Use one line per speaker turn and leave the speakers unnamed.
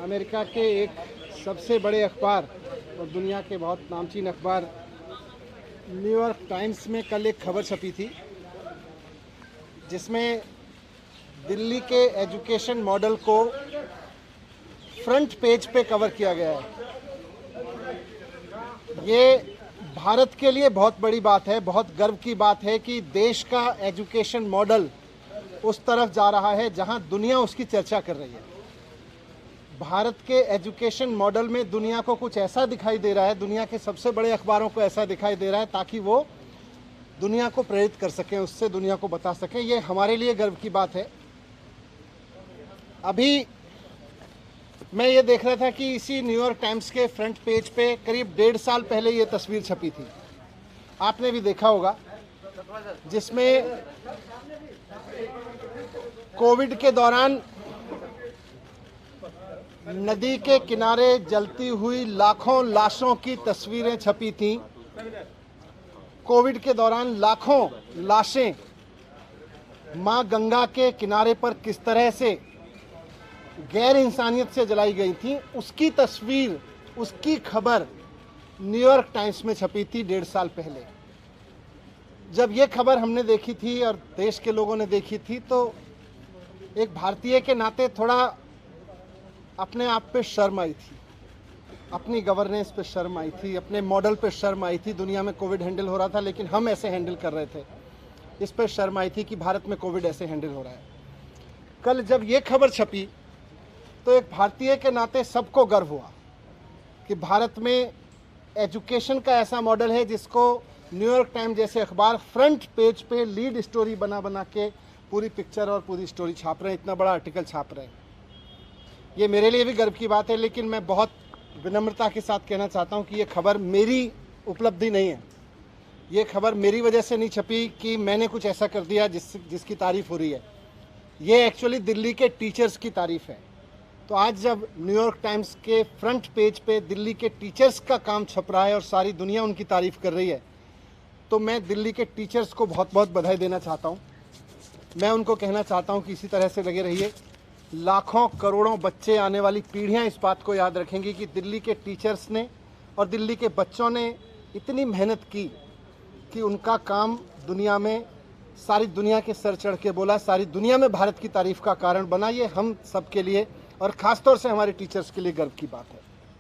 America के एक सबसे बड़े अखबार और दुनिया के बहुत नामचीन अखबार न्यूयॉर्क टाइम्स में कल एक खबर छपी थी जिसमें दिल्ली के एजुकेशन मॉडल को फ्रंट पेज पे कवर किया गया है। ये भारत के लिए बहुत बड़ी बात है, बहुत गर्व की बात है कि देश का एजुकेशन मॉडल उस तरफ जा रहा है जहां दुनिया उसकी चर्चा कर रही है। भारत के एजुकेशन मॉडल में दुनिया को कुछ ऐसा दिखाई दे रहा है, दुनिया के सबसे बड़े अखबारों को ऐसा दिखाई दे रहा है ताकि वो दुनिया को प्रेरित कर सकें, उससे दुनिया को बता सकें। ये हमारे लिए गर्व की बात है। अभी मैं ये देख रहा था कि इसी न्यूयॉर्क टाइम्स के फ्रंट पेज पे करीब 1.5 साल पहले ये तस्वीर छपी थी, आपने भी देखा होगा, जिसमें कोविड के दौरान नदी के किनारे जलती हुई लाखों लाशों की तस्वीरें छपी थीं। कोविड के दौरान लाखों लाशें मां गंगा के किनारे पर किस तरह से गैर इंसानियत से जलाई गई थी, उसकी तस्वीर, उसकी खबर न्यूयॉर्क टाइम्स में छपी थी 1.5 साल पहले। जब ये खबर हमने देखी थी और देश के लोगों ने देखी थी तो एक भारतीय के नाते थोड़ा अपने आप पे शर्म आई थी, अपनी गवर्नेंस पे शर्म आई थी, अपने मॉडल पे शर्म आई थी। दुनिया में कोविड हैंडल हो रहा था लेकिन हम ऐसे हैंडल कर रहे थे, इस पे शर्म आई थी कि भारत में कोविड ऐसे हैंडल हो रहा है। कल जब ये खबर छपी तो एक भारतीय के नाते सबको गर्व हुआ कि भारत में एजुकेशन का ऐसा मॉडल है जिसको न्यूयॉर्क टाइम्स जैसे अखबार फ्रंट पेज पे लीड स्टोरी बना बना के पूरी पिक्चर और पूरी स्टोरी छाप रहे हैं, इतना बड़ा आर्टिकल छाप रहे हैं। ये मेरे लिए भी गर्व की बात है, लेकिन मैं बहुत विनम्रता के साथ कहना चाहता हूँ कि ये खबर मेरी उपलब्धि नहीं है। ये खबर मेरी वजह से नहीं छपी कि मैंने कुछ ऐसा कर दिया जिसकी तारीफ़ हो रही है। ये एक्चुअली दिल्ली के टीचर्स की तारीफ़ है। तो आज जब न्यूयॉर्क टाइम्स के फ्रंट पेज पे दिल्ली के टीचर्स का काम छप रहा है और सारी दुनिया उनकी तारीफ़ कर रही है, तो मैं दिल्ली के टीचर्स को बहुत बहुत बधाई देना चाहता हूँ। मैं उनको कहना चाहता हूँ कि इसी तरह से लगे रहिए। लाखों करोड़ों बच्चे, आने वाली पीढ़ियाँ इस बात को याद रखेंगी कि दिल्ली के टीचर्स ने और दिल्ली के बच्चों ने इतनी मेहनत की कि उनका काम दुनिया में, सारी दुनिया के सर चढ़ के बोला, सारी दुनिया में भारत की तारीफ़ का कारण बना। ये हम सब के लिए और ख़ास तौर से हमारे टीचर्स के लिए गर्व की बात है।